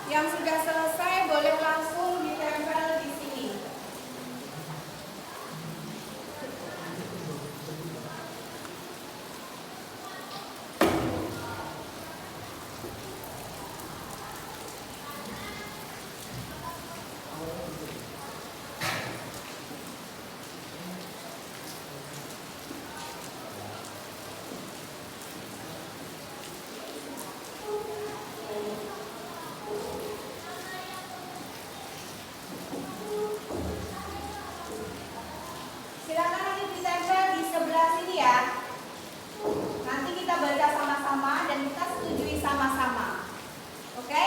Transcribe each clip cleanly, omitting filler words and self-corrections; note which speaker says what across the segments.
Speaker 1: Yang sudah selesai boleh langsung ditempel di sini. Silakan nanti ditempel di sebelah sini ya. Nanti kita baca sama-sama dan kita setujui sama-sama. Oke?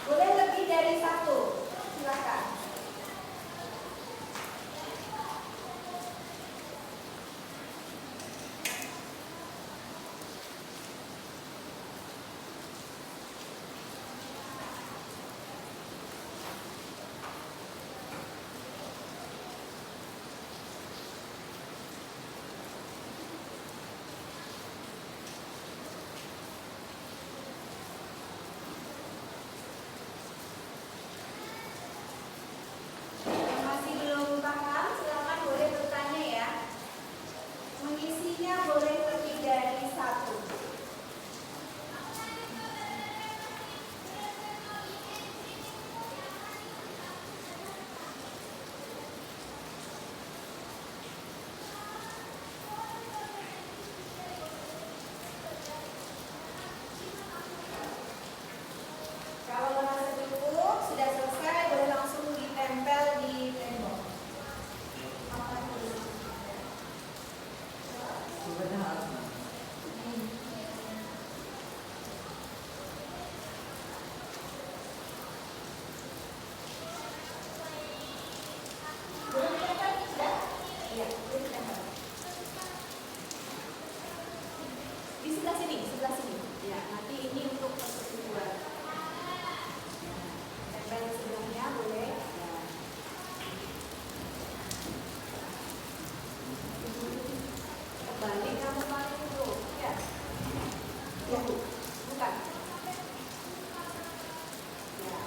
Speaker 1: Boleh lebih dari satu. Silakan. Yang masih belum paham, silakan boleh bertanya ya. Mengisinya boleh lebih dari satu. Kalau merasa cukup, sudah selesai, boleh langsung ditempel di tembok. Boleh ditempel? Sudah? Iya, boleh ditempel. Di sebelah sini, sebelah sini. Ya, nanti ini untuk persetujuan. Tempel di sebelahnya boleh. Ya. Balik kamu paling dulu. Ya. Ya, bukan. Ya.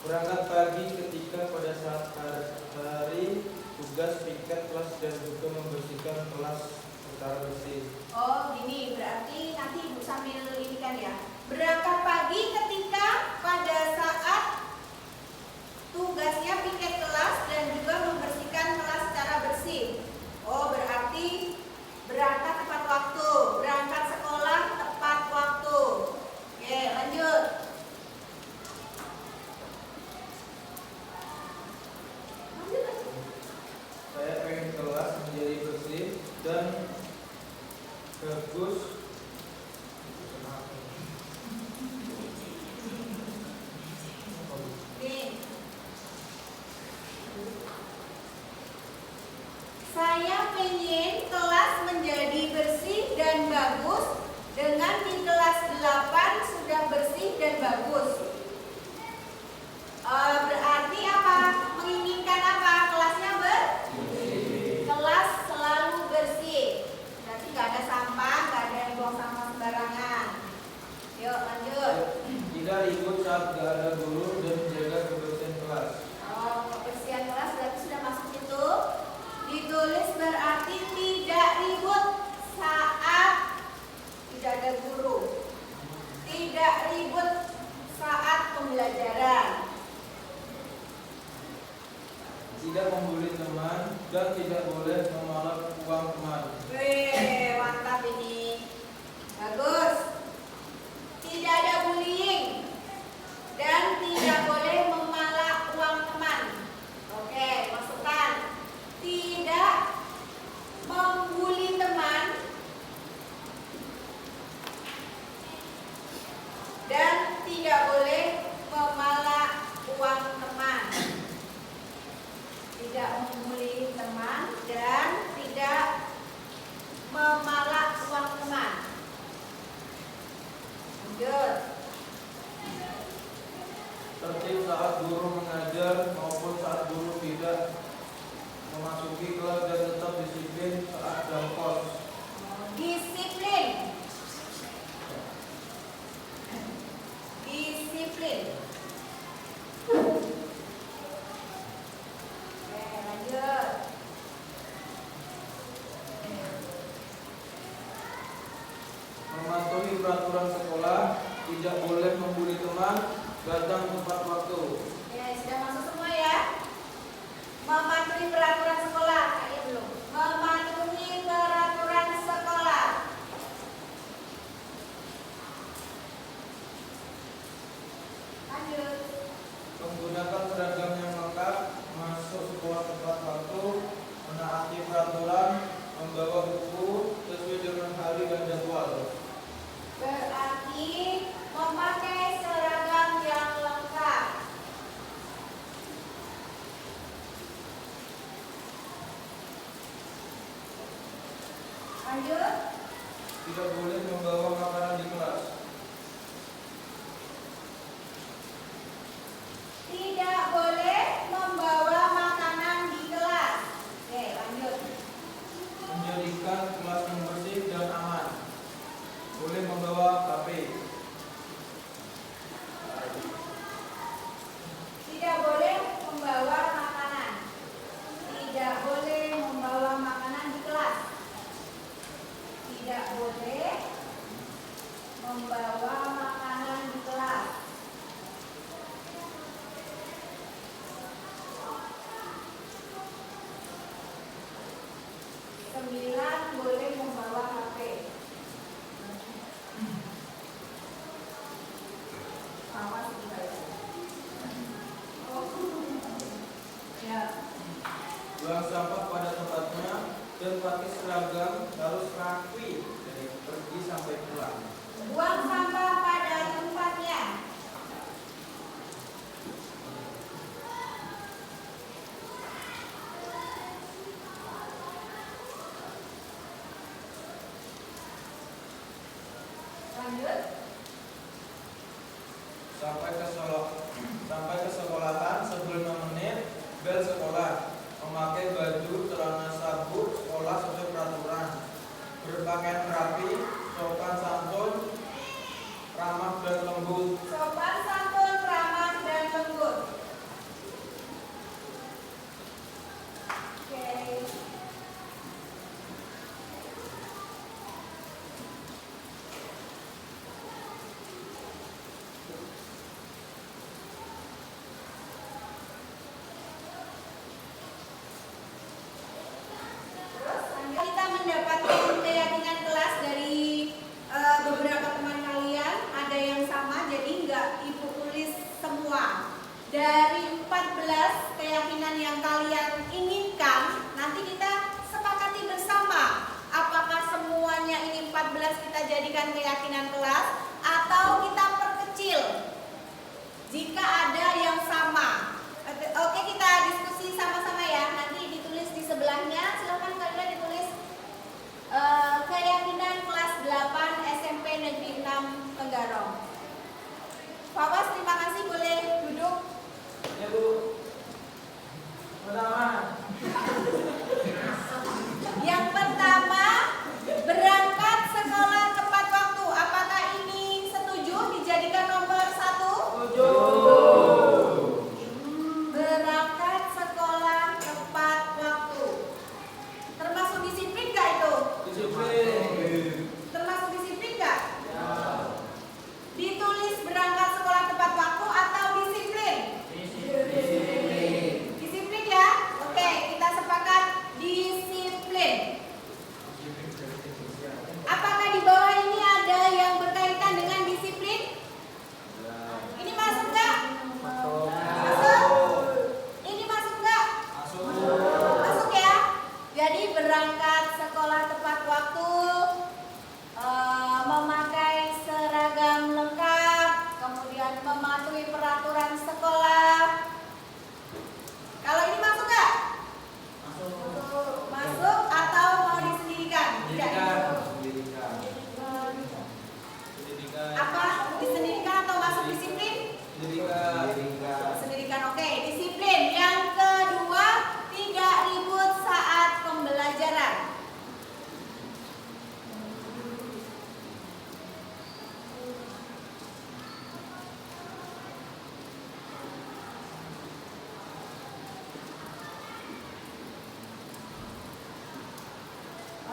Speaker 2: Berangkat pagi ketika pada saat hari tugas piket kelas dan juga membersihkan kelas secara bersih.
Speaker 1: Oh gini, berarti nanti ibu sambil ini kan ya. Berangkat pagi ketika pada saat tugasnya piket kelas dan juga membersihkan kelas secara bersih. Oh berarti berangkat tepat waktu, berangkat sekolah tepat waktu. Oke lanjut.
Speaker 2: Saya pengen kelas menjadi bersih dan bagus.
Speaker 1: Nih. Saya pengen kelas menjadi bersih dan bagus dengan di kelas 8 sudah bersih dan bagus. Berarti apa? Menginginkan apa? Kelasnya bersih. Kelas selalu bersih. Berarti nggak ada sampah, nggak ada yang buang sampah sembarangan. Yuk lanjut.
Speaker 2: Tidak ribut saat gak ada guru dan menjaga kebersihan kelas.
Speaker 1: Oh, kebersihan kelas berarti sudah masuk situ. Ditulis berarti tidak ribut saat tidak ada guru. Tidak ribut saat pembelajaran.
Speaker 2: Tidak membuli teman dan tidak boleh memalak uang teman.
Speaker 1: Wih, mantap ini. Bagus. Tidak ada bullying dan tidak boleh memalak uang teman. Oke, masukkan. Tidak membuli teman dan tidak boleh memalak uang teman. Tidak membuli teman dan tidak memalak uang teman. Lanjut.
Speaker 2: Tertib saat guru mengajar maupun saat guru tidak memasuki kelas dan tetap disiplin saat jam kos.
Speaker 1: Disiplin. Disiplin. Oke, lanjut.
Speaker 2: Mematuhi peraturan sekolah, tidak boleh membuli teman, datang tepat waktu.
Speaker 1: Ya, sudah masuk semua ya. Mematuhi peraturan sekolah. Kayaknya belum. Mematuhi peraturan sekolah. Lanjut.
Speaker 2: Menggunakan seragam yang lengkap, masuk sekolah tepat waktu, menaati peraturan, membawa buku sesuai dengan hari dan jadwal.
Speaker 1: Berarti memakai seragam yang lengkap. Lanjut.
Speaker 2: Tidak boleh membawa makanan di kelas.
Speaker 1: Tidak boleh membawa makanan di kelas. Oke, lanjut.
Speaker 2: Menjadikan kelas yang bersih dan aman. Boleh membawa HP.
Speaker 1: Tidak boleh membawa makanan. Tidak boleh membawa makanan di kelas. Tidak boleh membawa makanan di kelas. Sembilan, boleh membawa HP. Awas dibayar. Oh, ya.
Speaker 2: Buang sampah pada tempatnya dan pakai seragam harus rapi dari pergi sampai pulang.
Speaker 1: Buang sampah pada tempatnya. Lanjut.
Speaker 2: Sampai ke sekolahan sebelum 5 menit bel sekolah. Memakai baju celana sabuk sekolah sesuai peraturan. Berpakaian rapi, sopan santun, ramah dan lembut.
Speaker 1: Sopan santun, ramah dan lembut. semua. Dari 14 keyakinan yang kalian inginkan, nanti kita sepakati bersama. Apakah semuanya ini 14 kita jadikan keyakinan kelas atau kita perkecil jika ada yang sama. Oke, kita diskusi sama-sama ya. Nanti ditulis di sebelahnya. Silakan kalian ditulis keyakinan kelas 8 SMP Negeri 6 Tenggarong. Pak Bos, terima kasih, boleh duduk.
Speaker 2: Ya Bu. Pertama.
Speaker 1: Yang pertama, berangkat sekolah tepat waktu. Apakah ini setuju dijadikan nomor 1?
Speaker 2: Setuju.
Speaker 1: Berangkat sekolah tepat waktu. Termasuk disiplin gak itu?
Speaker 2: Disiplin.
Speaker 1: Termasuk disiplin gak?
Speaker 2: Ya.
Speaker 1: Ditulis berangkat sekolah tepat waktu atau disiplin?
Speaker 2: Disiplin.
Speaker 1: Disiplin ya? Oke, kita sepakat disiplin. Apakah di bawah ini ada yang berkaitan dengan disiplin? Ini masuk nggak?
Speaker 2: Masuk.
Speaker 1: Masuk? Ini masuk nggak?
Speaker 2: Masuk.
Speaker 1: Masuk ya. Jadi berangkat sekolah tepat waktu, memakai seragam lengkap, kemudian mematuhi peraturan sekolah. Kalau ini masuk nggak? Masuk atau mau disendirikan? Apa? Disendirikan atau masuk disiplin? Disendirikan. Oke, disiplin. Yang kedua, tidak ribut saat pembelajaran.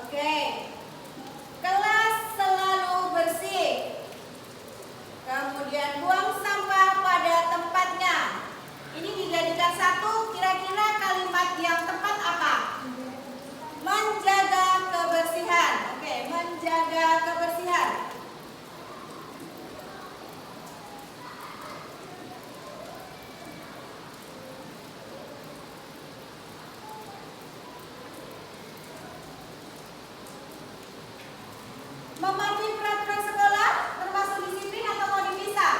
Speaker 1: Oke. Kelas selalu bersih. Kemudian buang sampah pada tempatnya. Ini dijadikan satu, kira-kira kalimat yang tepat apa? Menjaga kebersihan. Oke, menjaga kebersihan. Mematuhi peraturan sekolah termasuk disiplin atau mau dipisah?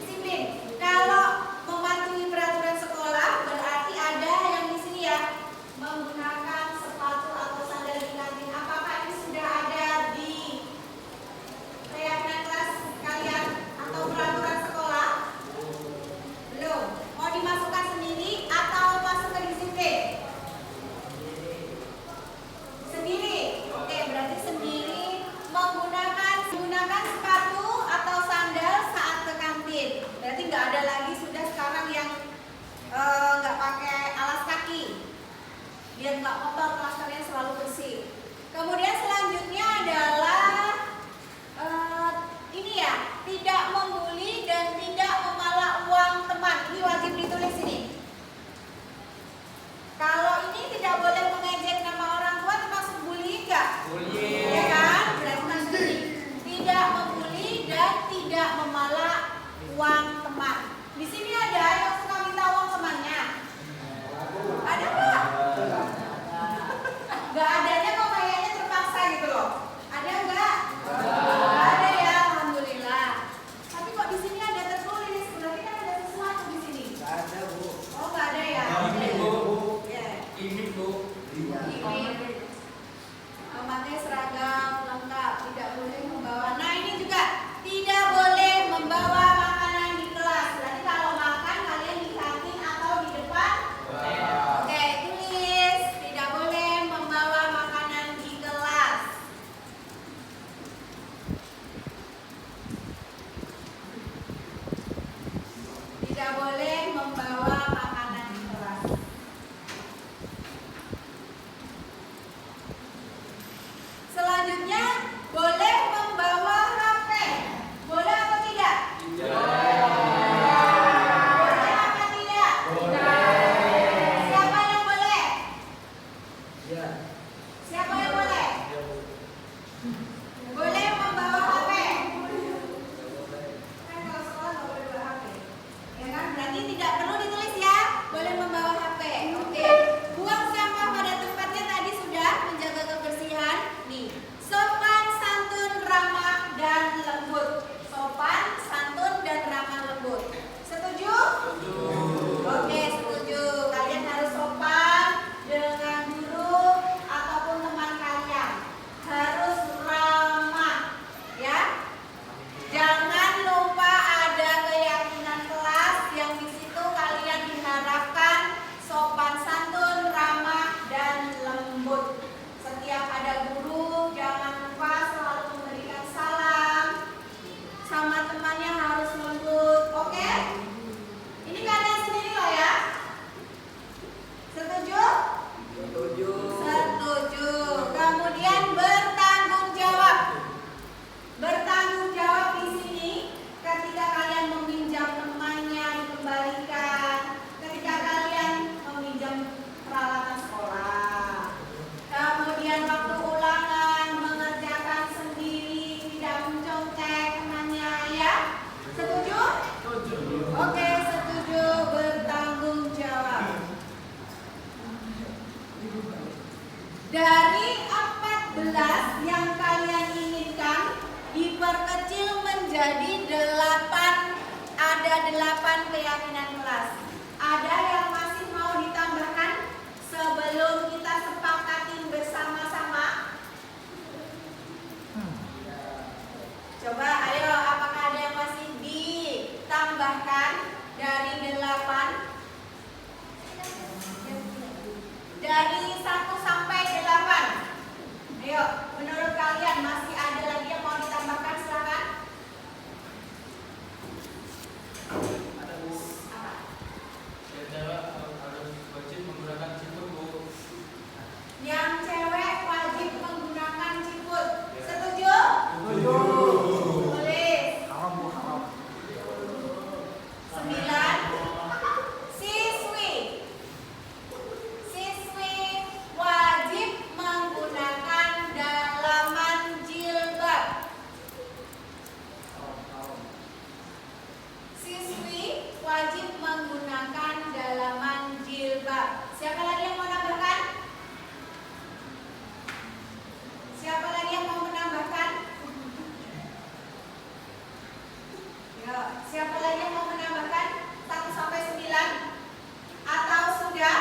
Speaker 1: Disiplin. Kalau mematuhi peraturan sekolah berarti ada yang di sini ya, menggunakan sepatu atau sandal di kantin. Apakah ini sudah ada di keyakinan kelas kalian atau peraturan sekolah? Belum. Mau dimasukkan sendiri atau masuk ke disiplin? Sendiri. Oke, berarti sendiri menggunakan sepatu atau sandal saat ke kantin. Berarti nggak ada lagi sudah sekarang yang nggak pakai alas kaki. Biar nggak kotor, kelas kalian selalu bersih. Kemudian selanjutnya adalah ini ya, tidak membuli dan tidak memalak uang teman. Ini wajib ditulis ini. Kalau ini tidak boleh mengejek nama orang tua, termasuk bullying nggak?
Speaker 2: Bullying.
Speaker 1: Ya kan? Berarti masuk ini. Tidak membuli dan tidak memalak uang teman. Di sini ada yang suka minta uang temannya. Ada nggak? Nggak adanya kok kayaknya terpaksa gitu loh. Ada nggak? Nggak ada ya, alhamdulillah. Tapi kok di sini ada tertulis, berarti kan ada sesuatu di sini. Oh, nggak ada ya?
Speaker 2: Ini Bu.
Speaker 1: Ya.
Speaker 2: Ini Bu.
Speaker 1: Ini memakai seragam lengkap, tidak boleh membawa. Nah, ini juga tidak boleh membawa makanan di kelas. Berarti kalau makan kalian di kantin atau di depan. Oke, itu menjadi 8, ada 8 keyakinan kelas. Ada yang masih mau ditambahkan sebelum kita sepakatin bersama-sama? Coba ayo, apakah ada yang masih ditambahkan dari 8? Dari 1 sampai 8. Ayo, menurut kalian masih ada lagi yang mau ditambahkan? Silakan.
Speaker 2: Ada Bu.
Speaker 1: Apa?
Speaker 2: Yang cewek harus wajib menggunakan ciput Bu.
Speaker 1: Yang cewek wajib menggunakan ciput. Setuju?
Speaker 2: Setuju.
Speaker 1: Tulis.
Speaker 3: Haram Bu, haram.
Speaker 1: 9. Siswi wajib menggunakan dalaman jilbab. Siswi wajib menggunakan dalaman jilbab. Siapa lagi yang mau menambahkan? Siapa lagi yang mau menambahkan? Ya, siapa lagi yang mau menambahkan 1 sampai 9? Atau sudah?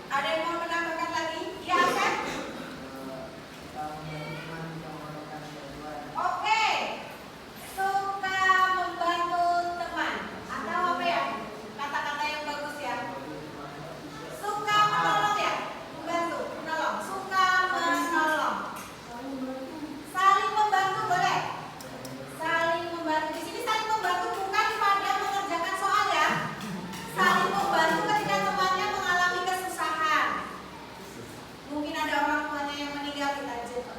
Speaker 1: Ada yang mau menambahkan lagi? Ya, Asep? Oke. Suka membantu teman. Atau apa ya? Kata-kata yang bagus ya. Suka menolong ya? Membantu, menolong. Suka menolong. Saling membantu boleh? Saling membantu. Di sini saling membantu bukan pada mengerjakan soal ya. Saling membantu ketika temannya mengalami kesusahan. Mungkin ada orang tuanya yang meninggal,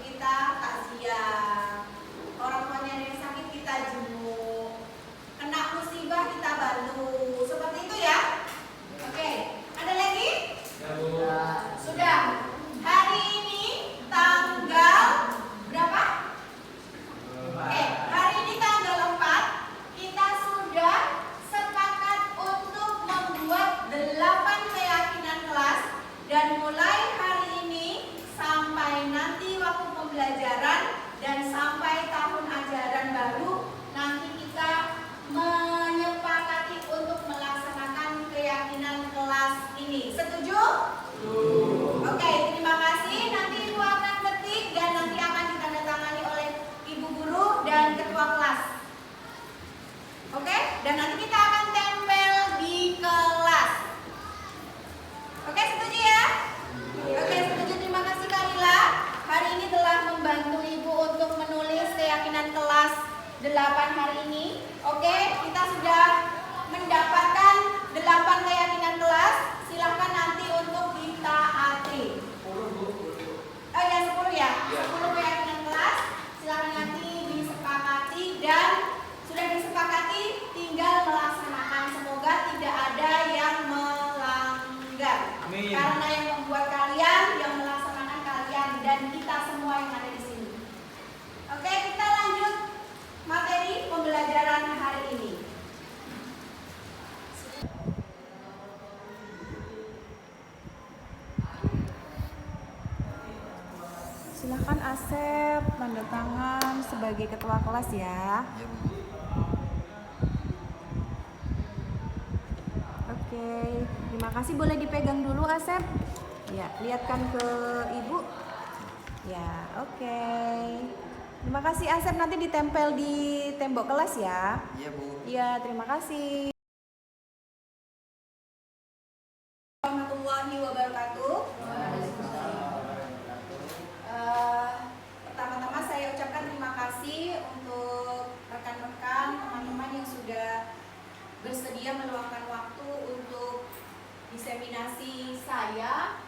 Speaker 1: kita takziah. Orang tuanya yang sakit, kita jenguk. Kena musibah, kita bantu. Seperti itu ya. Oke, ada lagi?
Speaker 2: Ya Bu.
Speaker 1: Sudah. Hari ini tanggal berapa? Hari ini tanggal 4. Kita sudah sepakat untuk membuat 8 keyakinan kelas. Dan mulai hari ini sampai nanti waktu pembelajaran dan sampai tahun ajaran baru, nanti kita menyepakati untuk melaksanakan keyakinan kelas ini. Setuju? Oke, terima kasih. Nanti Ibu akan ketik dan nanti akan ditandatangani oleh Ibu Guru dan Ketua kelas. Oke, dan nanti kita akan tempel di kelas. Oke, setuju ya? Oke, setuju. Terima kasih Kak Lila. Hari ini telah membantu Ibu untuk menulis keyakinan kelas 8 hari ini. Oke, kita sudah mendapatkan 8 keyakinan kelas. Silahkan nanti untuk ditaati.
Speaker 2: 10 Bu.
Speaker 1: Oh ya, 10 ya?
Speaker 2: Iya.
Speaker 1: 10 keyakinan kelas. Silahkan nanti disepakati dan sudah disepakati tinggal melaksanakan. Semoga tidak ada yang melanggar.
Speaker 2: Amin.
Speaker 1: Karena yang membuat kalian, yang melaksanakan kalian dan kita semua yang ada di sini. Oke, kita lanjut materi pembelajaran hari ini.
Speaker 4: Silahkan Asep tanda tangan sebagai ketua kelas ya.
Speaker 3: Ya Bu.
Speaker 4: Oke, terima kasih. Boleh dipegang dulu Asep? Ya, lihatkan ke Ibu. Ya, oke. Terima kasih Asep, nanti ditempel di tembok kelas ya.
Speaker 3: Iya Bu.
Speaker 4: Iya, terima kasih.
Speaker 1: Warahmatullahi wabarakatuh. Pertama-tama saya ucapkan terima kasih untuk rekan-rekan, teman-teman yang sudah bersedia meluangkan waktu untuk diseminasi saya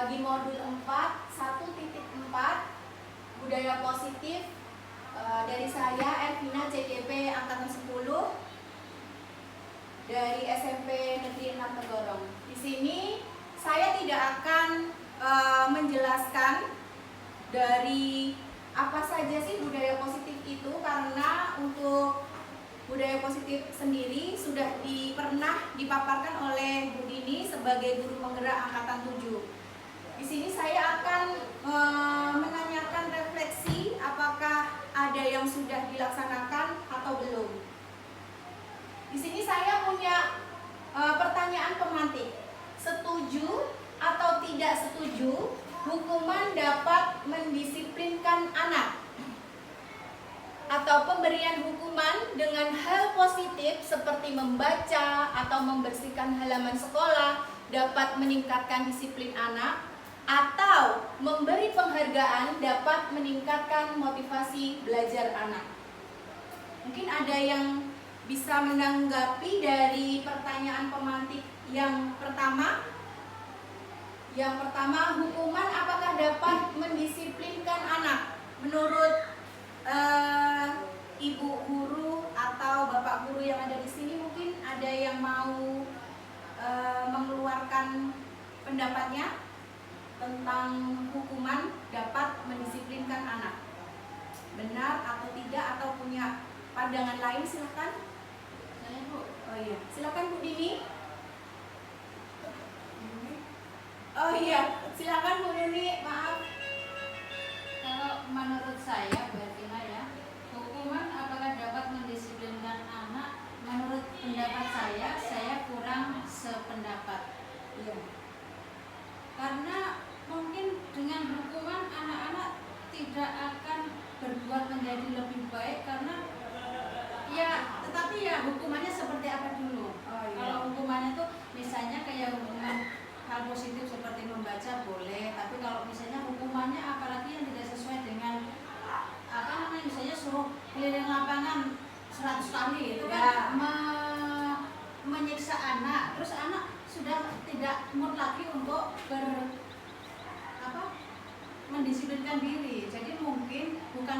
Speaker 1: di modul 4, 1.4 budaya positif dari saya Ervina CDP angkatan 10 dari SMP Negeri 6 Tegorong. Di sini saya tidak akan menjelaskan dari apa saja sih budaya positif itu, karena untuk budaya positif sendiri sudah pernah dipaparkan oleh Bu Dini sebagai guru penggerak angkatan 7. Di sini saya akan sudah dilaksanakan atau belum. Di sini saya punya pertanyaan pemantik. Setuju atau tidak setuju hukuman dapat mendisiplinkan anak? Atau pemberian hukuman dengan hal positif seperti membaca atau membersihkan halaman sekolah dapat meningkatkan disiplin anak, atau memberi penghargaan dapat meningkatkan motivasi belajar anak. Mungkin ada yang bisa menanggapi dari pertanyaan pemantik yang pertama. Yang pertama, hukuman apakah dapat mendisiplinkan anak? Menurut ibu guru atau bapak guru yang ada di sini, mungkin ada yang mau mengeluarkan pendapatnya tentang hukuman dapat mendisiplinkan anak. Benar atau tidak, atau punya pandangan lain, silahkan.
Speaker 3: Saya Bu.
Speaker 1: Oh iya, silakan Bu Dini. Oh iya, silakan Bu Dini. Maaf.
Speaker 3: Kalau menurut saya, Bu Ertina ya, hukuman apakah dapat mendisiplinkan anak? Menurut pendapat saya kurang sependapat.
Speaker 1: Iya.
Speaker 3: Karena mungkin dengan hukuman anak-anak tidak akan berbuat menjadi lebih baik, karena ya, tetapi ya hukumannya seperti apa dulu.
Speaker 1: Oh iya.
Speaker 3: Kalau hukumannya itu misalnya kayak hukuman hal positif seperti membaca boleh, tapi kalau misalnya hukumannya apalagi yang tidak sesuai dengan apa namanya, misalnya suruh keliling lapangan 100 kali itu kan menyiksa anak, terus anak sudah tidak mood lagi untuk mendisiplinkan diri. Jadi mungkin bukan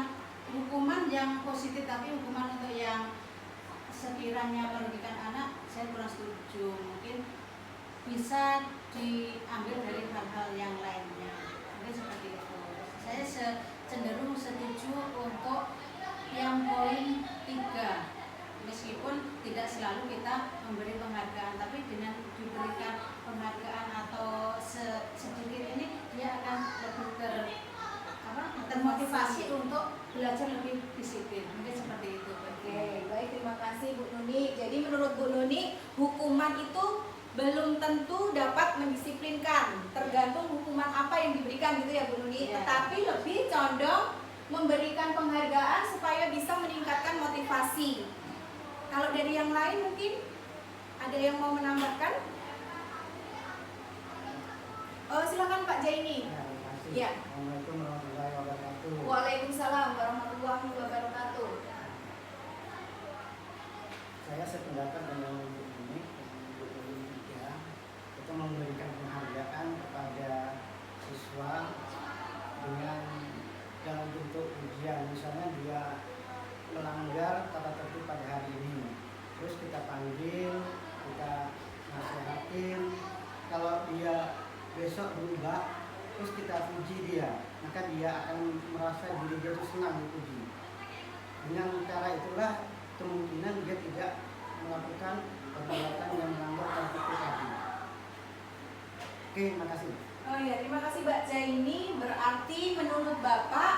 Speaker 3: hukuman yang positif, tapi hukuman untuk yang sekiranya merugikan anak, saya kurang setuju. Mungkin bisa diambil dari hal-hal yang lainnya, mungkin seperti itu. Saya cenderung setuju untuk yang poin 3, meskipun tidak selalu kita memberi penghargaan, tapi dengan diberikan penghargaan atau sedikit ini, dia akan lebih termotivasi untuk belajar lebih disiplin, mungkin seperti itu.
Speaker 1: Oke, baik, terima kasih Bu Nuni. Jadi menurut Bu Nuni, hukuman itu belum tentu dapat mendisiplinkan, tergantung hukuman apa yang diberikan gitu ya Bu Nuni.
Speaker 3: Ya.
Speaker 1: Tetapi lebih condong memberikan penghargaan supaya bisa meningkatkan motivasi. Kalau dari yang lain mungkin ada yang mau menambahkan? Oh, silakan Pak Jaini.
Speaker 5: Ya, terima kasih.
Speaker 1: Ya.
Speaker 5: Assalamualaikum warahmatullahi wabarakatuh.
Speaker 1: Waalaikumsalam warahmatullahi wabarakatuh.
Speaker 5: Saya sependapat dengan Ibu ini, itu memberikan penghargaan kepada siswa dengan dalam bentuk ujian. Misalnya dia melanggar tata tertib pada hari ini, terus kita panggil, kita nasihatin. Kalau dia besok berubah, terus kita puji dia, maka dia akan merasa diri dia itu senang dipuji. Dengan cara itulah kemungkinan dia tidak melakukan perbuatan yang melanggar tata tertib tadi. Oke, makasih.
Speaker 1: Oh iya, terima kasih Mbak Jaini. Berarti menurut Bapak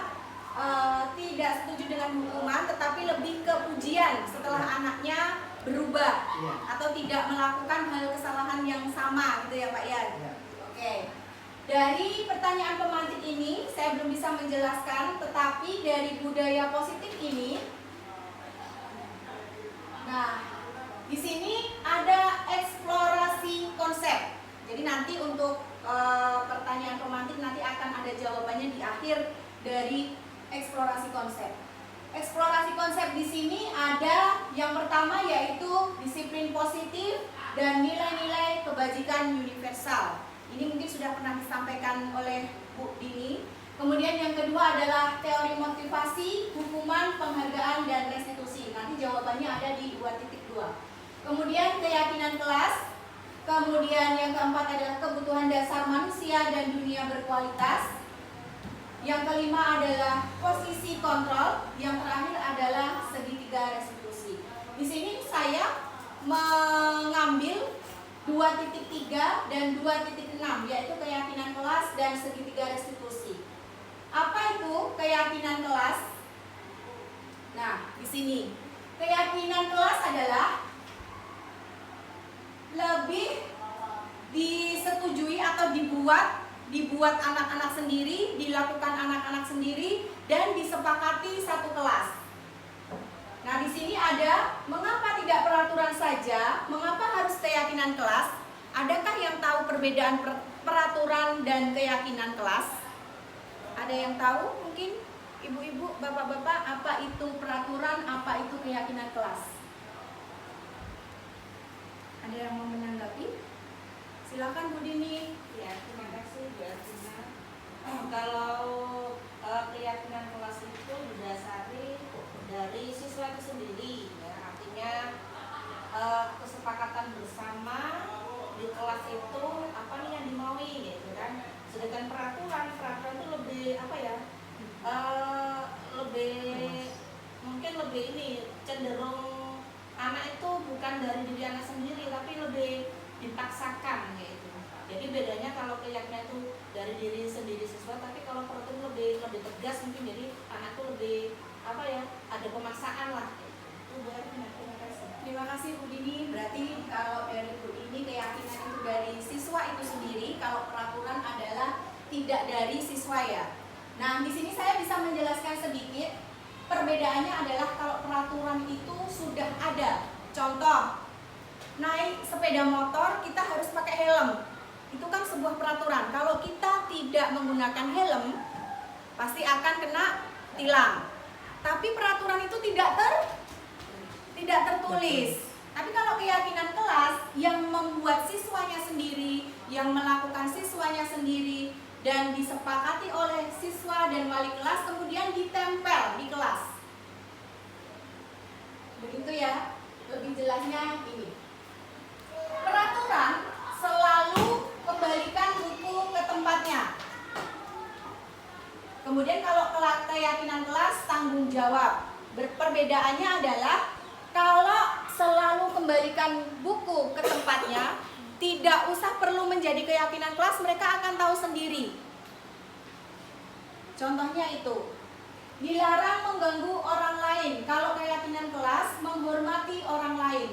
Speaker 1: tidak setuju dengan hukuman, tetapi lebih ke pujian setelah anaknya berubah,
Speaker 5: Iya.
Speaker 1: atau tidak melakukan hal kesalahan yang sama gitu ya Pak ya.
Speaker 5: Iya.
Speaker 1: Oke. Dari pertanyaan pemantik ini saya belum bisa menjelaskan, tetapi dari budaya positif ini, nah di sini ada eksplorasi konsep. Jadi nanti untuk pertanyaan pemantik nanti akan ada jawabannya di akhir dari eksplorasi konsep. Eksplorasi konsep di sini ada yang pertama yaitu disiplin positif dan nilai-nilai kebajikan universal. Ini mungkin sudah pernah disampaikan oleh Bu Dini. Kemudian yang kedua adalah teori motivasi, hukuman, penghargaan, dan restitusi. Nanti jawabannya ada di 2.2. Kemudian keyakinan kelas. Kemudian yang keempat adalah kebutuhan dasar manusia dan dunia berkualitas. Yang kelima adalah posisi kontrol. Yang terakhir adalah segitiga restitusi. Di sini saya mengambil 2.3 dan 2.6, yaitu keyakinan kelas dan segitiga restitusi. Apa itu keyakinan kelas? Nah, di sini keyakinan kelas adalah lebih disetujui atau dibuat anak-anak sendiri, dilakukan anak-anak sendiri, dan disepakati satu kelas. Nah, di sini ada mengapa tidak peraturan saja, mengapa harus keyakinan kelas? Adakah yang tahu perbedaan peraturan dan keyakinan kelas? Ada yang tahu? Mungkin ibu-ibu, bapak-bapak, apa itu peraturan, apa itu keyakinan kelas? Ada yang mau menanggapi? Silakan Bu Dini.
Speaker 3: Ya, terima kasih Bu Ertina. Kalau keyakinan kelas itu didasari dari siswa itu sendiri, ya, artinya kesepakatan bersama di kelas itu apa nih yang dimaui, gitu kan. Sedangkan peraturan itu lebih apa ya? Lebih mungkin lebih ini cenderung anak itu bukan dari diri anak sendiri, tapi lebih dipaksakan gitu. Jadi bedanya kalau keyakinan itu dari diri sendiri siswa, tapi kalau peraturan lebih tegas mungkin, jadi anak itu lebih apa ya, ada pemaksaan lah. Itu terima kasih.
Speaker 1: Terima kasih Bu Dini. Berarti kalau dari Bu Dini keyakinan itu dari siswa itu sendiri, kalau peraturan adalah tidak dari siswa ya. Nah, di sini saya bisa menjelaskan sedikit. Perbedaannya adalah kalau peraturan itu sudah ada. Contoh, naik sepeda motor kita harus pakai helm. Itu kan sebuah peraturan. Kalau kita tidak menggunakan helm, pasti akan kena tilang. Tapi peraturan itu tidak tertulis. Tapi kalau keyakinan kelas yang membuat siswanya sendiri, yang melakukan siswanya sendiri, dan disepakati oleh siswa dan wali kelas, kemudian ditempel di kelas. Begitu ya, lebih jelasnya ini. Peraturan selalu kembalikan buku ke tempatnya. Kemudian kalau keyakinan kelas tanggung jawab. Perbedaannya adalah kalau selalu kembalikan buku ke tempatnya, tidak usah perlu menjadi keyakinan kelas, mereka akan tahu sendiri. Contohnya itu, dilarang mengganggu orang lain. Kalau keyakinan kelas, menghormati orang lain.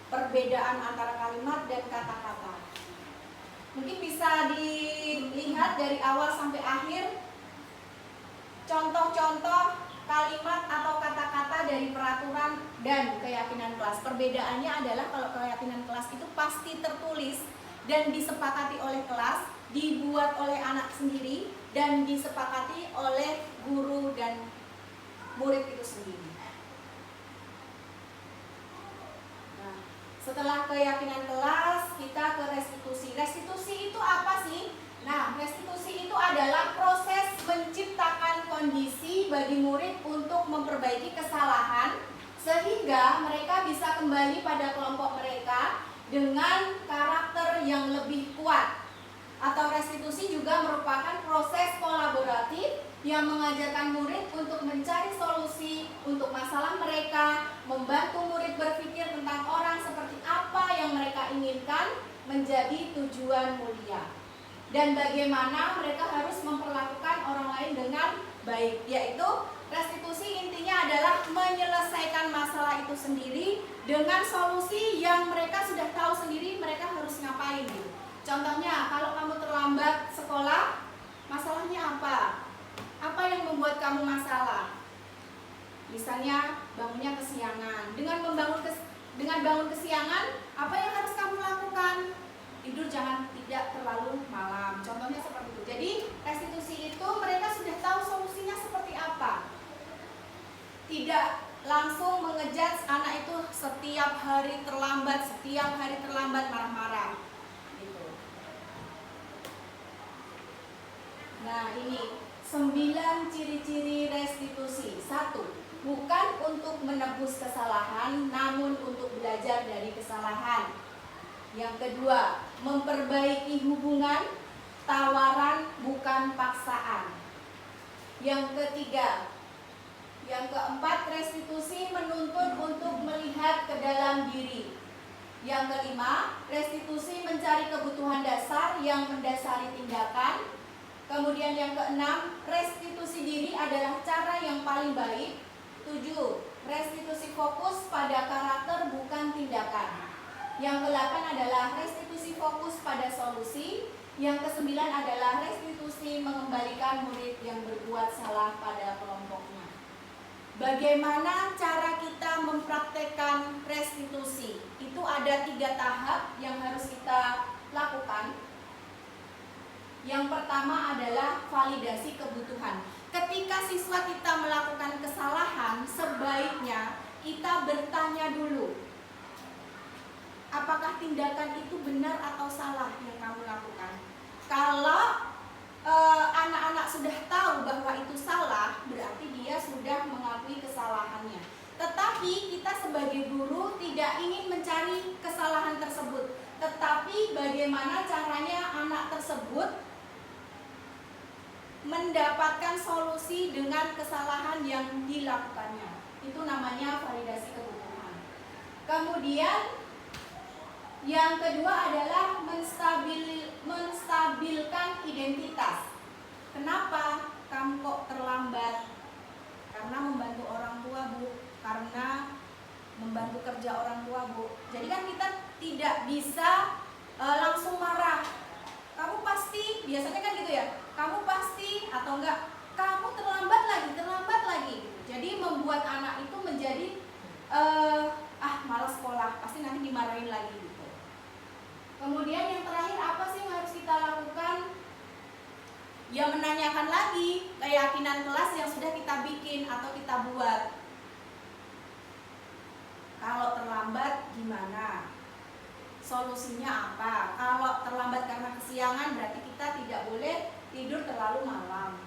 Speaker 1: Perbedaan antara kalimat dan kata-kata. Mungkin bisa dilihat dari awal sampai akhir contoh-contoh kalimat atau kata-kata dari peraturan dan keyakinan kelas. Perbedaannya adalah kalau keyakinan kelas itu pasti tertulis dan disepakati oleh kelas, dibuat oleh anak sendiri, dan disepakati oleh guru dan murid itu sendiri. Nah, setelah keyakinan kelas, kita ke restitusi. Restitusi itu apa sih? Nah, restitusi itu adalah proses menciptakan kondisi bagi murid untuk memperbaiki kesalahan sehingga mereka bisa kembali pada kelompok mereka dengan karakter yang lebih kuat. Atau restitusi juga merupakan proses kolaboratif yang mengajarkan murid untuk mencari solusi untuk masalah mereka, membantu murid berpikir tentang orang seperti apa yang mereka inginkan menjadi tujuan mulia. Dan bagaimana mereka harus memperlakukan orang lain dengan baik, yaitu restitusi intinya adalah menyelesaikan masalah itu sendiri dengan solusi yang mereka sudah tahu sendiri mereka harus ngapain gitu. Contohnya, kalau kamu terlambat sekolah, masalahnya apa? Apa yang membuat kamu masalah? Misalnya bangunnya kesiangan. Dengan bangun kesiangan, apa yang harus kamu lakukan? Tidur jangan tidak terlalu malam. Contohnya seperti itu. Jadi restitusi itu mereka sudah tahu solusinya seperti apa. Tidak langsung mengejudge anak itu setiap hari terlambat marah-marah. Gitu. Nah, ini 9 ciri-ciri restitusi. 1. Bukan untuk menebus kesalahan, namun untuk belajar dari kesalahan. Yang kedua, memperbaiki hubungan, tawaran bukan paksaan. Yang ketiga, yang keempat, restitusi menuntut untuk melihat ke dalam diri. Yang kelima, restitusi mencari kebutuhan dasar yang mendasari tindakan. Kemudian yang keenam, restitusi diri adalah cara yang paling baik 7. Restitusi fokus pada karakter bukan tindakan. Yang ke-8 adalah restitusi fokus pada solusi. Yang ke-9 adalah restitusi mengembalikan murid yang berbuat salah pada kelompoknya. Bagaimana cara kita mempraktekkan restitusi? Itu ada 3 tahap yang harus kita lakukan. Yang pertama adalah validasi kebutuhan. Ketika siswa kita melakukan kesalahan, sebaiknya kita bertanya dulu, apakah tindakan itu benar atau salah yang kamu lakukan? Kalau anak-anak sudah tahu bahwa itu salah, berarti dia sudah mengakui kesalahannya. Tetapi kita sebagai guru tidak ingin mencari kesalahan tersebut, tetapi bagaimana caranya anak tersebut mendapatkan solusi dengan kesalahan yang dilakukannya. Itu namanya validasi kebutuhan. Kemudian yang kedua adalah menstabilkan identitas. Kenapa kamu kok terlambat? Karena membantu orang tua, Bu. Karena membantu kerja orang tua, Bu. Jadi kan kita tidak bisa langsung marah. Kamu pasti, biasanya kan gitu ya, kamu pasti atau enggak, kamu terlambat lagi. Jadi membuat anak itu menjadi malas sekolah, pasti nanti dimarahin lagi gitu. Kemudian yang terakhir apa sih yang harus kita lakukan? Ya menanyakan lagi keyakinan kelas yang sudah kita bikin atau kita buat. Kalau terlambat gimana? Solusinya apa? Kalau terlambat karena kesiangan berarti kita tidak boleh tidur terlalu malam.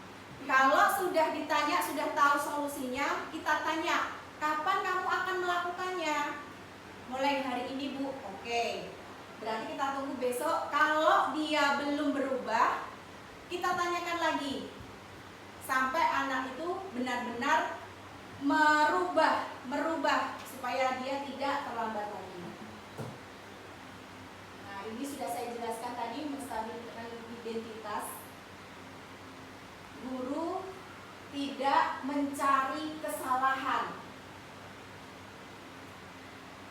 Speaker 1: Kalau sudah ditanya, sudah tahu solusinya, kita tanya, kapan kamu akan melakukannya? Mulai hari ini, Bu. Oke. Berarti kita tunggu besok. Kalau dia belum berubah, kita tanyakan lagi. Sampai anak itu benar-benar merubah supaya dia tidak terlambat lagi. Ini sudah saya jelaskan tadi, menstabilkan identitas. Guru tidak mencari kesalahan.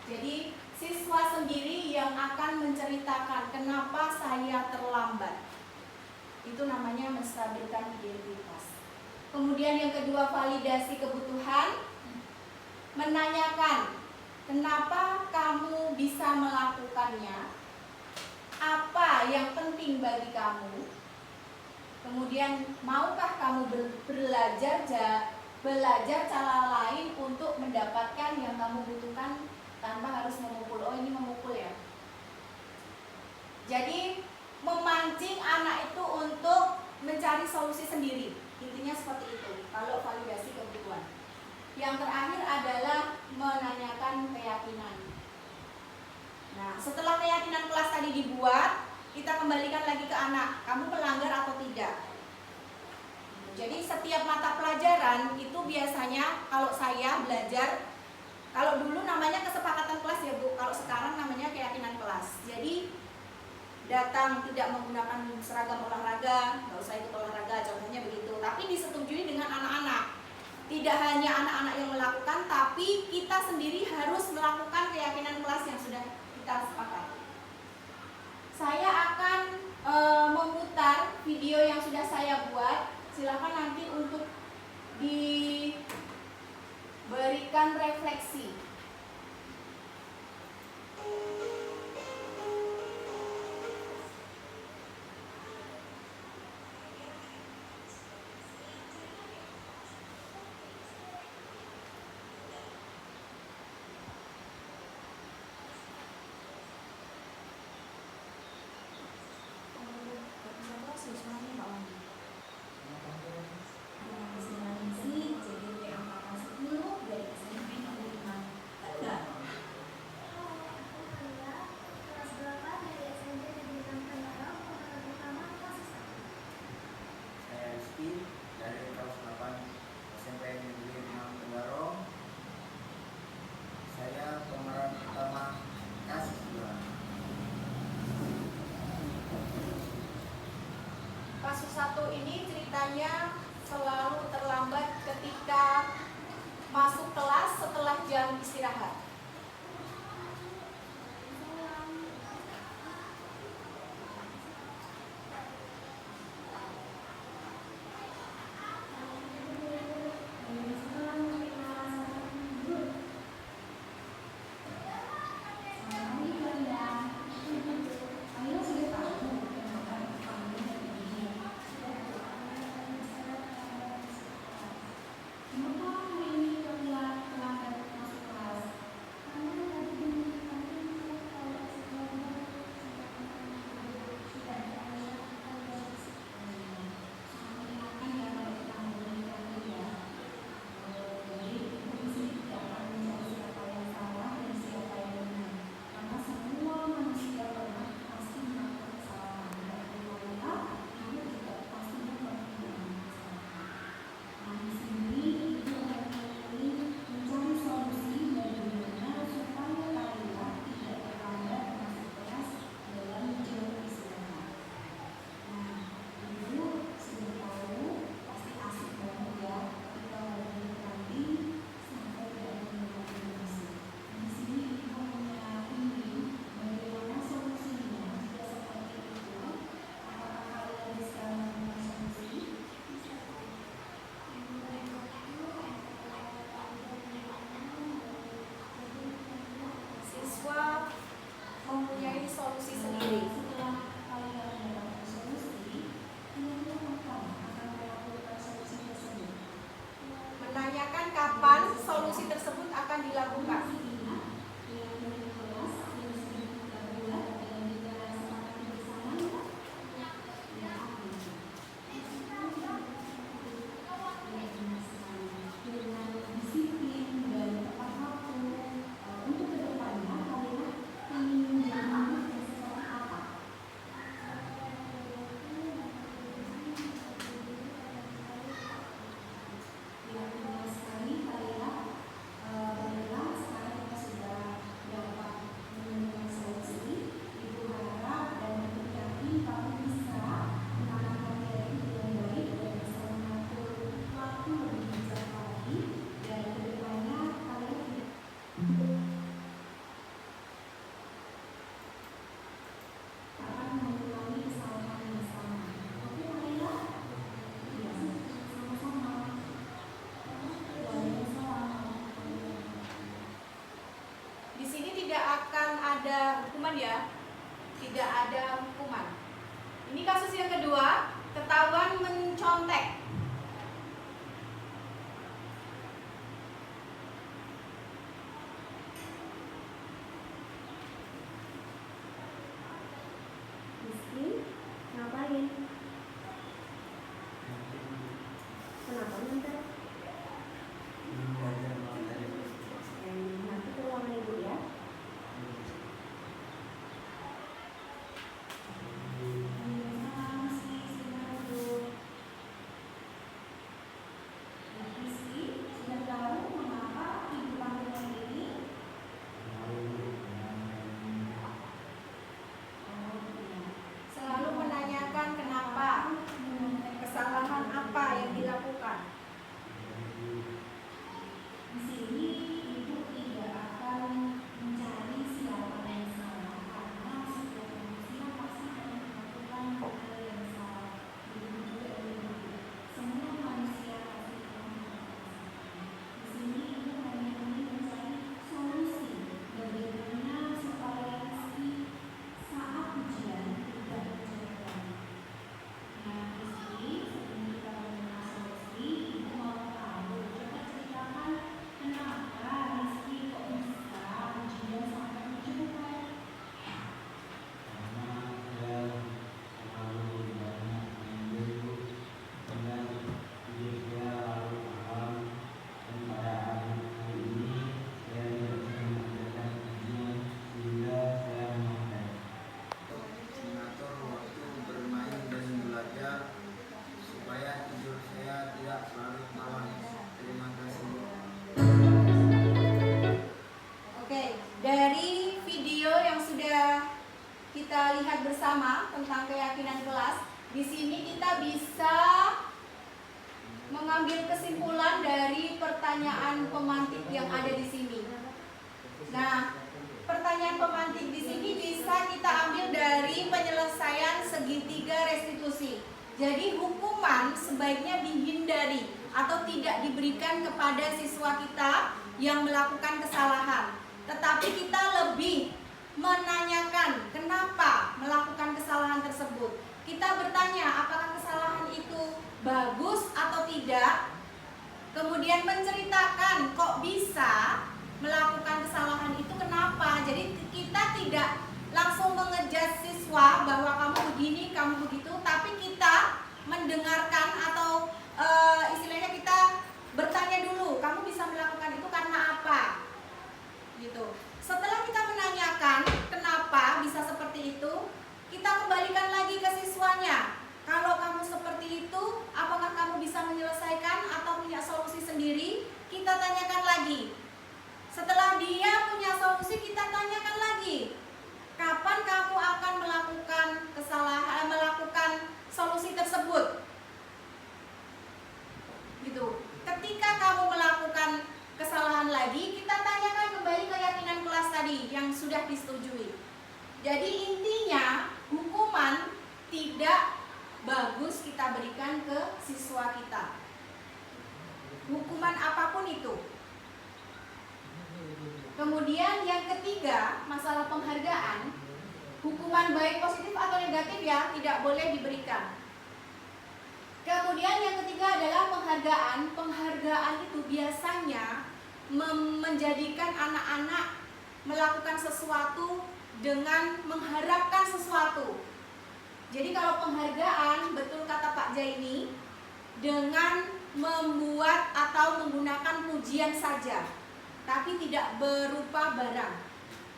Speaker 1: Jadi siswa sendiri yang akan menceritakan kenapa saya terlambat. Itu namanya menstabilkan identitas. Kemudian yang kedua, validasi kebutuhan. Menanyakan kenapa kamu bisa melakukannya, apa yang penting bagi kamu. Kemudian maukah kamu belajar cara lain untuk mendapatkan yang kamu butuhkan tanpa harus memukul. Oh, ini memukul ya. Jadi memancing anak itu untuk mencari solusi sendiri. Intinya seperti itu kalau validasi kebutuhan. Yang terakhir adalah menanyakan keyakinan. Nah, setelah keyakinan kelas tadi dibuat, kita kembalikan lagi ke anak, kamu melanggar atau tidak. Jadi setiap mata pelajaran itu biasanya kalau saya belajar, kalau dulu namanya kesepakatan kelas ya Bu, kalau sekarang namanya keyakinan kelas. Jadi datang tidak menggunakan seragam olahraga, nggak usah ikut olahraga, contohnya begitu. Tapi disetujui dengan anak-anak. Tidak hanya anak-anak yang melakukan, tapi kita sendiri harus melakukan keyakinan kelas yang sudah kita sepakati. Saya akan memutar video yang sudah saya buat. Silakan nanti untuk diberikan refleksi.
Speaker 6: Dari kelas 8 SMP Negeri 6 Tenggarong. Saya pemeran utama kasus 2.
Speaker 1: Kasus 1 ini ceritanya selalu terlambat ketika masuk kelas setelah jam istirahat. Siswa mempunyai solusi sendiri. Menanyakan kapan solusi tersebut akan dilakukan. Di sini tidak akan ada hukuman ya, tidak ada hukuman. Ini kasus yang kedua, ketahuan mencontek.
Speaker 4: Rizky, ngapain? Kenapa nganter?
Speaker 6: Belajar materi.
Speaker 4: Nanti ke ruangan ibu ya.
Speaker 1: ambil kesimpulan dari pertanyaan pemantik yang ada di sini. Nah, pertanyaan pemantik di sini bisa kita ambil dari penyelesaian segitiga restitusi. Jadi hukuman sebaiknya dihindari atau tidak diberikan kepada siswa kita yang melakukan kesalahan. Tetapi kita lebih menanyakan kenapa melakukan kesalahan tersebut. Kita bertanya apakah kesalahan itu bagus atau tidak. Kemudian menceritakan kok bisa melakukan kesalahan itu kenapa. Jadi kita tidak langsung mengejudge siswa bahwa kamu begini, kamu begitu, tapi kita mendengarkan atau istilahnya kita bertanya dulu, kamu bisa melakukan itu karena apa? Gitu. Setelah kita menanyakan kenapa bisa seperti itu, kita kembalikan lagi ke siswanya. Kalau kamu seperti itu, apakah kamu bisa menyelesaikan atau punya solusi sendiri? Kita tanyakan lagi. Setelah dia punya solusi, kita tanyakan lagi. Kapan kamu akan melakukan kesalahan, melakukan solusi tersebut? Gitu. Ketika kamu melakukan kesalahan lagi, kita tanyakan kembali keyakinan kelas tadi yang sudah disetujui. Jadi intinya hukuman tidak bagus kita berikan ke siswa kita. Hukuman apapun itu. Kemudian yang ketiga, masalah penghargaan. Hukuman baik positif atau negatif ya tidak boleh diberikan. Kemudian yang ketiga adalah penghargaan. Penghargaan itu biasanya menjadikan anak-anak melakukan sesuatu dengan mengharapkan sesuatu. Jadi kalau penghargaan, betul kata Pak Jaini, dengan membuat atau menggunakan pujian saja, tapi tidak berupa barang.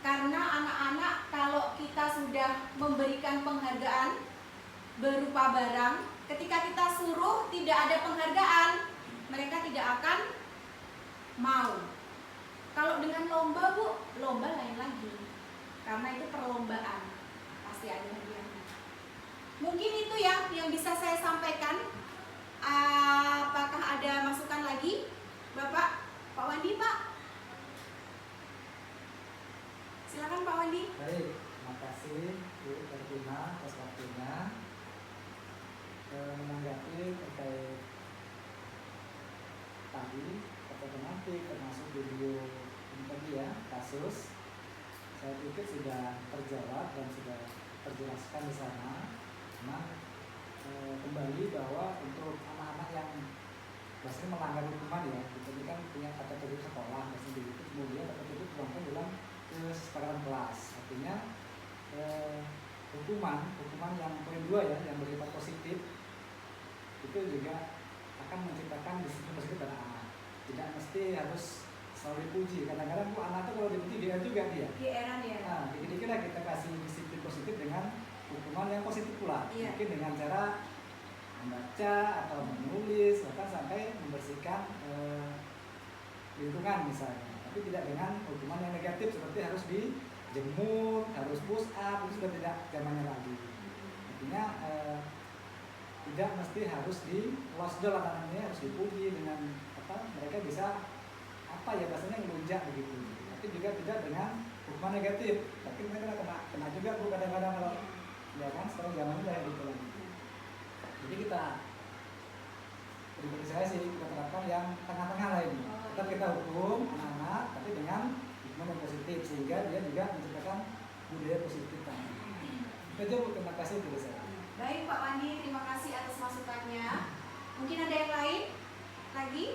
Speaker 1: Karena anak-anak kalau kita sudah memberikan penghargaan berupa barang, ketika kita suruh tidak ada penghargaan, mereka tidak akan mau. Kalau dengan lomba Bu, lomba lain lagi. Karena itu perlombaan, pasti ada hadiahnya. Mungkin itu ya yang bisa saya sampaikan. Apakah ada masukan lagi? Bapak, Pak Wandi, Pak? Silakan Pak Wandi.
Speaker 5: Baik, terima kasih Bu Ervina atas waktunya. Menanggapi terkait tadi atau nanti termasuk video ini tadi ya, kasus, saya pikir sudah terjawab dan sudah terjelaskan di sana. Nah, kembali bahwa untuk anak-anak yang biasanya melanggar hukuman ya, kita kan punya tata tertib sekolah, biasanya itu kemudian tata tertib dilakukan dalam kesepakatan kelas. Artinya hukuman yang poin 2 ya, yang bersifat positif itu juga akan menciptakan disiplin positif pada anak. Tidak mesti harus selalu dipuji. Kadang-kadang Bu anak itu kalau dipuji dia juga dia.
Speaker 1: GR-an ya.
Speaker 5: Nah, dikit-dikit lah kita kasih disiplin positif dengan hukuman yang positif pula.
Speaker 1: Iya.
Speaker 5: Mungkin dengan cara membaca atau menulis, bahkan sampai membersihkan lingkungan misalnya. Tapi tidak dengan hukuman yang negatif seperti harus dijemur, harus push up, itu sudah tidak zamannya lagi. Artinya tidak mesti harus di losdol anak-anaknya, harus dipuji dengan apa mereka bisa apa ya bahasanya melunjak begitu. Tapi juga tidak dengan hukuman negatif. Tapi mereka kena juga Bu kadang-kadang kalau ya kan sekarang zamannya kayak gitu lagi. Jadi kita pribadi saya sih kita terapkan yang tengah-tengah lah ini. Tetap kita hukum anak-anak tapi dengan hukuman yang positif sehingga dia juga menciptakan budaya positif tadi. Itu aja Bu, terima kasih Bu saya.
Speaker 1: Baik Pak Wandi, terima kasih atas masukannya. Mungkin ada yang lain lagi?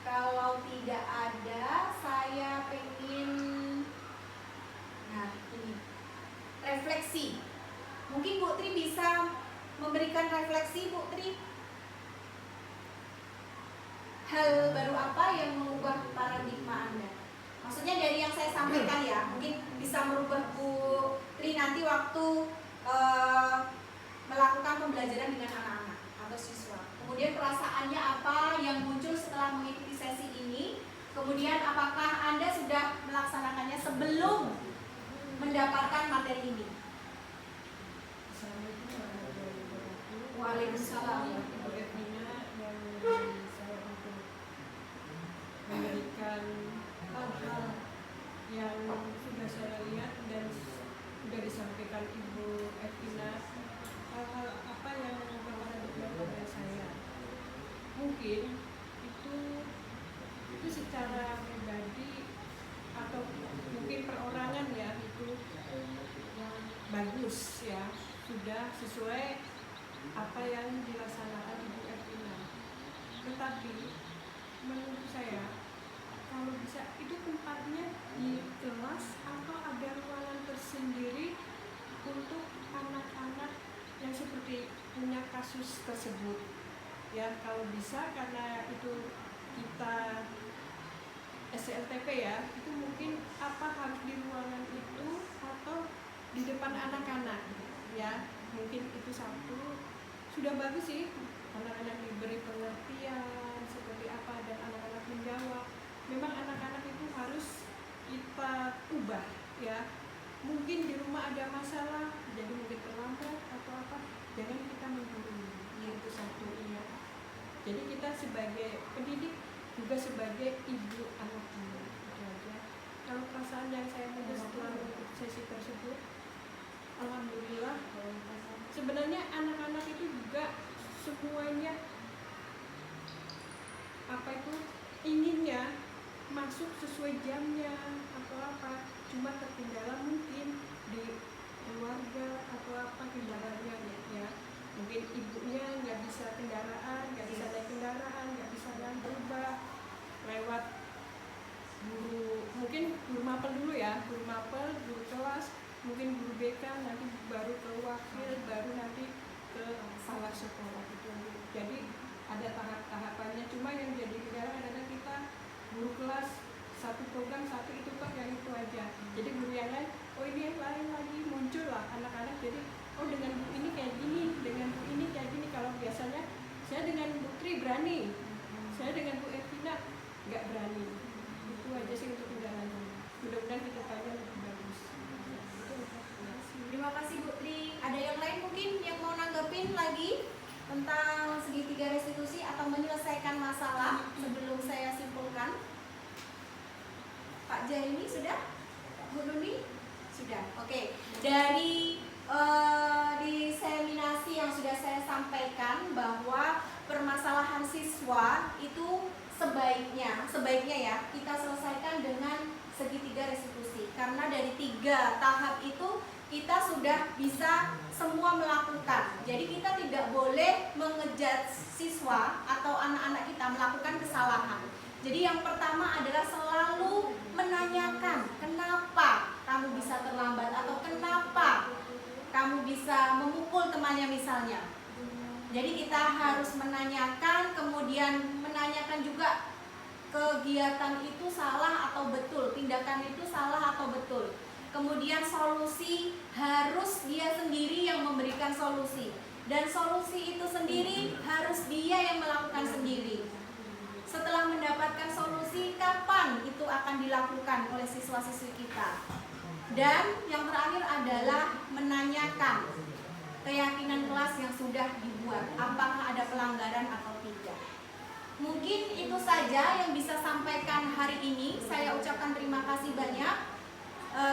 Speaker 1: Kalau tidak ada, saya pengen ini refleksi. Mungkin Bu Tri bisa memberikan refleksi, Bu Tri. Hal baru apa yang mengubah paradigma Anda? Maksudnya dari yang saya sampaikan ya, mungkin bisa merubah Bu Tri nanti waktu melakukan pembelajaran dengan anak-anak atau siswa. Kemudian perasaannya apa yang muncul setelah mengikuti sesi ini? Kemudian apakah Anda sudah melaksanakannya sebelum mendapatkan materi ini? Waalaikumsalam.
Speaker 3: Bu Ervina yang
Speaker 7: yang sudah saya lihat dan sudah disampaikan Ibu Evina, hal-hal apa yang mempengaruhi pada saya. Mungkin itu secara pribadi atau mungkin perorangan ya, itu yang bagus ya, sudah sesuai apa yang dilaksanakan Ibu Evina. Tetapi menurut saya kalau bisa itu tempatnya di kelas atau ada ruangan tersendiri untuk anak-anak yang seperti punya kasus tersebut ya. Kalau bisa, karena itu kita SLTP ya, itu mungkin apa harus di ruangan itu atau di depan anak-anak ya, mungkin itu satu. Sudah bagus sih anak-anak diberi pengertian seperti apa dan anak-anak menjawab. Memang anak-anak itu harus kita ubah ya. Mungkin di rumah ada masalah, jadi mungkin terlambat atau apa, jangan kita menghakimi. Itu satu ya. Jadi kita sebagai pendidik juga sebagai ibu anak-anak, itu aja. Kalau perasaan yang saya punya setelah mengikuti sesi tersebut, alhamdulillah. Sebenarnya anak-anak itu juga semuanya apa itu inginnya masuk sesuai jamnya atau apa, cuma terkendala mungkin di keluarga atau apa kendalanya ya. Mungkin ibunya nggak bisa kendaraan, nggak bisa naik kendaraan, nggak bisa berubah lewat guru, mungkin guru mapel dulu ya, guru mapel, guru kelas, mungkin guru BK, nanti baru ke wakil, baru nanti ke kepala sekolah gitu. Jadi ada tahap-tahapannya, cuma yang jadi kendala adalah kita guru kelas satu program satu itu kok yang itu aja. Jadi guru yang lain, oh ini yang lain lagi muncul lah anak-anak, jadi oh dengan bu ini kayak gini, dengan bu ini kayak gini. Kalau biasanya saya dengan Bu Tri berani, saya dengan Bu Evina nggak berani. Itu aja sih untuk kendalanya. Mudah-mudahan kita tanya lebih bagus.
Speaker 1: Terima kasih Bu Tri. Ada yang lain mungkin yang mau nanggepin lagi tentang segitiga restitusi atau menyelesaikan masalah sebelum saya simpulkan? Pak Jaini sudah? Bu Nuni? Sudah. Oke. Dari diseminasi yang sudah saya sampaikan bahwa permasalahan siswa itu sebaiknya ya kita selesaikan dengan segitiga restitusi, karena dari 3 tahap itu kita sudah bisa semua melakukan. Jadi kita tidak boleh mengejat siswa atau anak-anak kita melakukan kesalahan. Jadi yang pertama adalah selalu menanyakan kenapa kamu bisa terlambat atau kenapa kamu bisa memukul temannya misalnya. Jadi kita harus menanyakan, kemudian menanyakan juga kegiatan itu salah atau betul, tindakan itu salah atau betul. Kemudian solusi harus dia sendiri yang memberikan solusi, dan solusi itu sendiri harus dia yang melakukan sendiri. Setelah mendapatkan solusi, kapan itu akan dilakukan oleh siswa-siswi kita. Dan yang terakhir adalah menanyakan keyakinan kelas yang sudah dibuat, apakah ada pelanggaran atau tidak. Mungkin itu saja yang bisa sampaikan hari ini. Saya ucapkan terima kasih banyak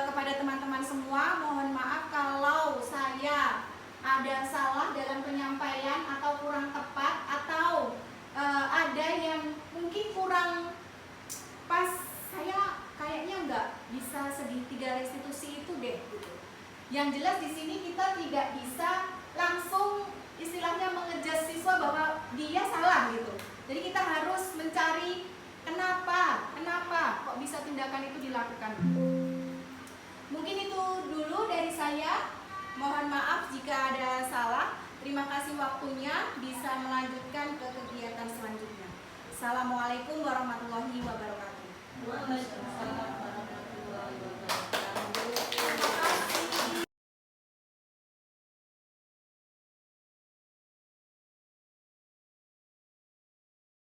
Speaker 1: kepada teman-teman semua. Mohon maaf kalau saya ada salah dalam penyampaian atau kurang tepat, atau ada yang mungkin kurang pas. Saya kayaknya nggak bisa segitiga restitusi itu deh gitu. Yang jelas di sini kita tidak bisa langsung istilahnya mengejas siswa bahwa dia salah gitu. Jadi kita harus mencari kenapa kok bisa tindakan itu dilakukan. Mungkin itu dulu dari saya. Mohon maaf jika ada salah. Terima kasih waktunya, bisa melanjutkan ke kegiatan selanjutnya. Assalamualaikum warahmatullahi wabarakatuh.
Speaker 3: Waalaikumsalam.